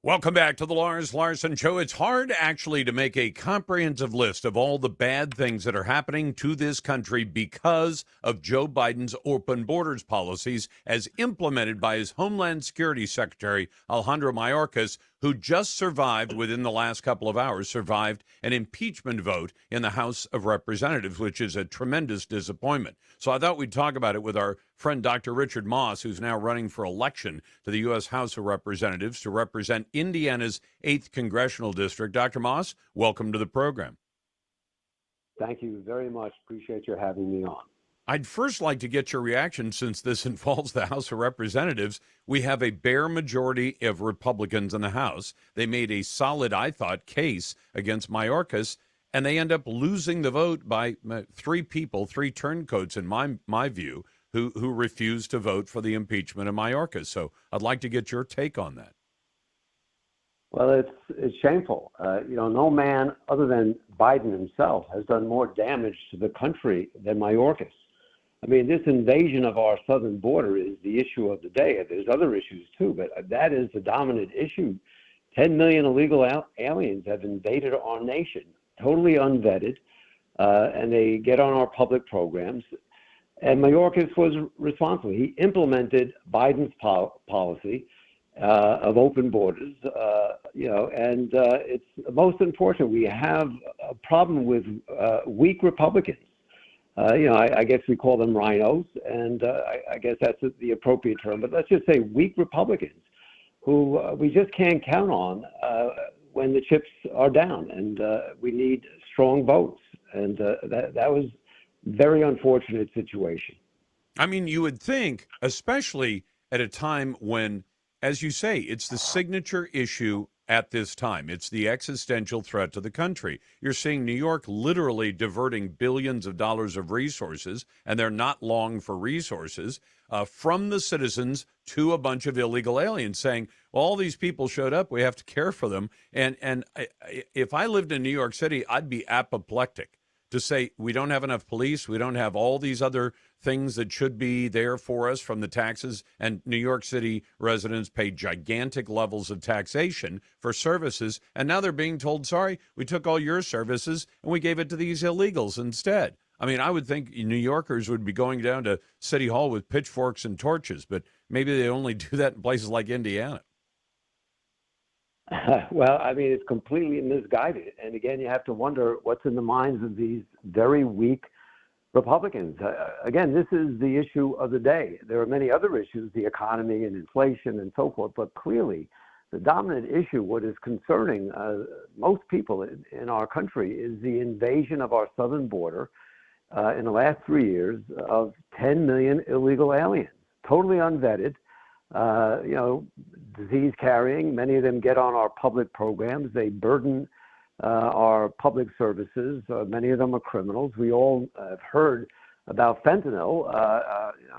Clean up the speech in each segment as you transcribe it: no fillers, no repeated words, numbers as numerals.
Welcome back to the Larson Show. It's hard actually to make a comprehensive list of all the bad things that are happening to this country because of Joe Biden's open borders policies as implemented by his Homeland Security Secretary, Alejandro Mayorkas, who just survived within the last couple of hours, survived an impeachment vote in the House of Representatives, which is a tremendous disappointment. So I thought we'd talk about it with our friend Dr. Richard Moss, who's now running for election to the U.S. House of Representatives to represent Indiana's 8th Congressional District. Dr. Moss, welcome to the program. Thank you very much. Appreciate your having me on. I'd first like to get your reaction since this involves the House of Representatives. We have a bare majority of Republicans in the House. They made a solid, I thought, case against Mayorkas, and they end up losing the vote by three people, three turncoats in my view, who refused to vote for the impeachment of Mayorkas. So I'd like to get your take on that. Well, it's shameful. No man other than Biden himself has done more damage to the country than Mayorkas. I mean, this invasion of our southern border is the issue of the day. There's other issues too, but that is the dominant issue. 10 million illegal aliens have invaded our nation, totally unvetted, and they get on our public programs. And Mayorkas was responsible. He implemented Biden's policy of open borders, and it's most unfortunate. We have a problem with weak Republicans. I guess we call them rhinos, and I guess that's the appropriate term. But let's just say weak Republicans who we just can't count on when the chips are down, and we need strong votes. And that was very unfortunate situation. I mean, you would think, especially at a time when, as you say, it's the signature issue at this time. It's the existential threat to the country. You're seeing New York literally diverting billions of dollars of resources, and they're not long for resources, from the citizens to a bunch of illegal aliens, saying, well, all these people showed up, we have to care for them. And if I lived in New York City, I'd be apoplectic to say we don't have enough police, we don't have all these other things that should be there for us from the taxes, and New York City residents pay gigantic levels of taxation for services, and now they're being told, sorry, we took all your services and we gave it to these illegals instead. I mean, I would think New Yorkers would be going down to City Hall with pitchforks and torches, but maybe they only do that in places like Indiana. Well, I mean, it's completely misguided. And again, you have to wonder what's in the minds of these very weak Republicans. Again, this is the issue of the day. There are many other issues, the economy and inflation and so forth, but clearly the dominant issue, what is concerning most people in our country, is the invasion of our southern border in the last 3 years of 10 million illegal aliens, totally unvetted. Disease carrying. Many of them get on our public programs. They burden our public services. Many of them are criminals. We all have heard about fentanyl.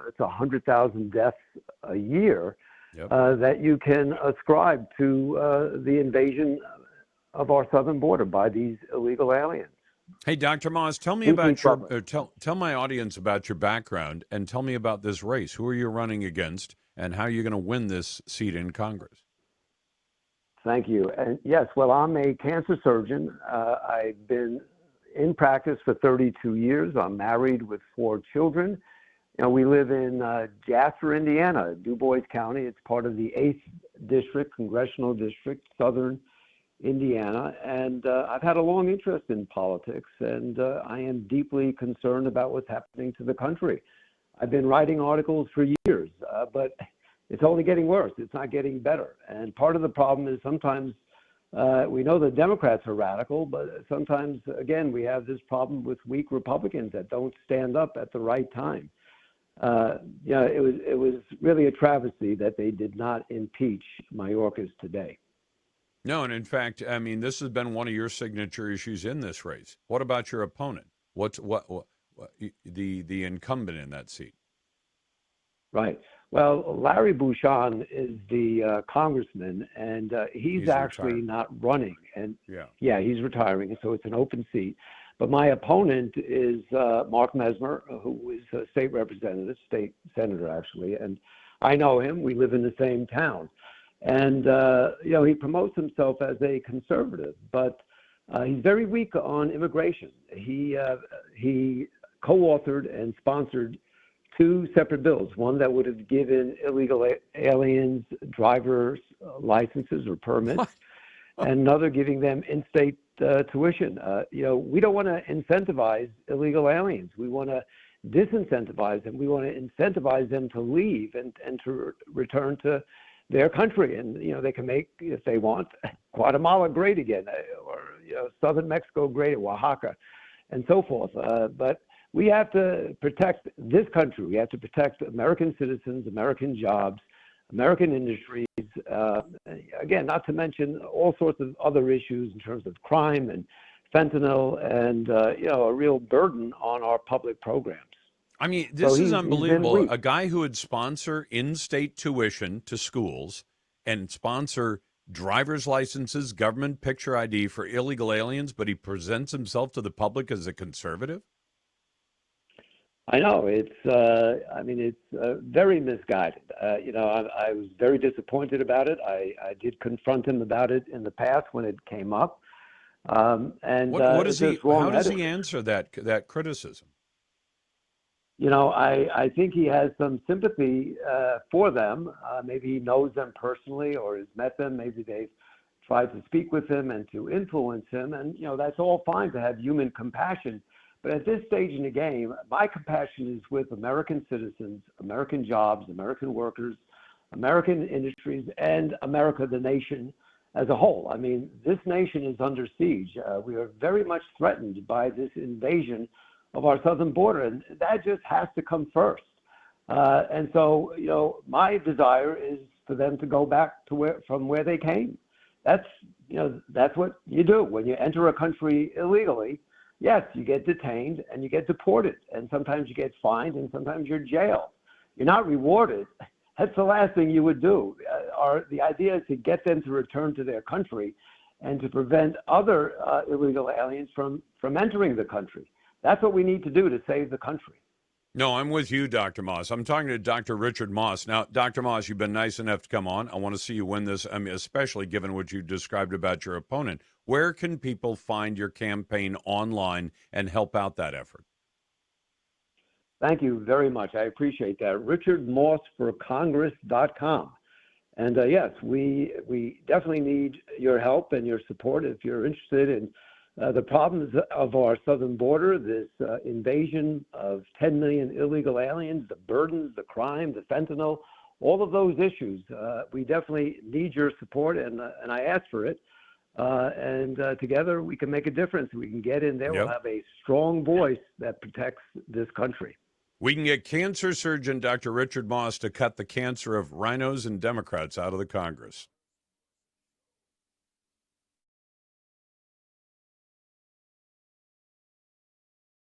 It's 100,000 deaths a year that you can ascribe to the invasion of our southern border by these illegal aliens. Hey, Dr. Moss, tell me about tell my audience about your background and tell me about this race. Who are you running against? And how are you going to win this seat in Congress? Thank you. And yes, well, I'm a cancer surgeon. I've been in practice for 32 years. I'm married with 4 children. We live in Jasper, Indiana, DuBois County. It's part of the 8th District, Congressional District, Southern Indiana. And I've had a long interest in politics, and I am deeply concerned about what's happening to the country. I've been writing articles for years, but it's only getting worse. It's not getting better. And part of the problem is sometimes we know the Democrats are radical, but sometimes, again, we have this problem with weak Republicans that don't stand up at the right time. It was really a travesty that they did not impeach Mayorkas today. No, and in fact, I mean, this has been one of your signature issues in this race. What about your opponent? What's the incumbent in that seat? Right. Well, Larry Bouchon is the congressman, and he's actually retired. Not running. And yeah, he's retiring, so it's an open seat. But my opponent is Mark Mesmer, who is a state representative, state senator, actually. And I know him. We live in the same town. And, he promotes himself as a conservative, but he's very weak on immigration. He co-authored and sponsored two separate bills, one that would have given illegal aliens driver's licenses or permits, What? and another giving them in-state tuition. We don't want to incentivize illegal aliens. We want to disincentivize them. We want to incentivize them to leave and to return to their country. And, they can make, if they want, Guatemala great again, or, southern Mexico great, Oaxaca, and so forth. But we have to protect this country. We have to protect American citizens, American jobs, American industries. Again, not to mention all sorts of other issues in terms of crime and fentanyl and, a real burden on our public programs. I mean, this is He's been unbelievable. weak. A guy who would sponsor in-state tuition to schools and sponsor driver's licenses, government picture ID for illegal aliens, but he presents himself to the public as a conservative? I know it's very misguided. I was very disappointed about it. I did confront him about it in the past when it came up. What does he? How does he rhetoric. answer that criticism? I think he has some sympathy for them. Maybe he knows them personally or has met them. Maybe they've tried to speak with him and to influence him. And, that's all fine to have human compassion. But at this stage in the game, my compassion is with American citizens, American jobs, American workers, American industries, and America, the nation as a whole. I mean, this nation is under siege. We are very much threatened by this invasion of our southern border, and that just has to come first. And so, my desire is for them to go back to from where they came. That's what you do when you enter a country illegally. Yes, you get detained and you get deported, and sometimes you get fined, and sometimes you're jailed. You're not rewarded. That's the last thing you would do. The idea is to get them to return to their country and to prevent other illegal aliens from entering the country. That's what we need to do to save the country. No, I'm with you, Dr. Moss. I'm talking to Dr. Richard Moss. Now, Dr. Moss, you've been nice enough to come on. I want to see you win this, especially given what you described about your opponent. Where can people find your campaign online and help out that effort? Thank you very much. I appreciate that. RichardMossForCongress.com. And yes, we definitely need your help and your support if you're interested in the problems of our southern border, this invasion of 10 million illegal aliens, the burdens, the crime, the fentanyl, all of those issues. We definitely need your support, and I ask for it. And together we can make a difference. We can get in there. Yep. We'll have a strong voice that protects this country. We can get cancer surgeon Dr. Richard Moss to cut the cancer of rhinos and Democrats out of the Congress.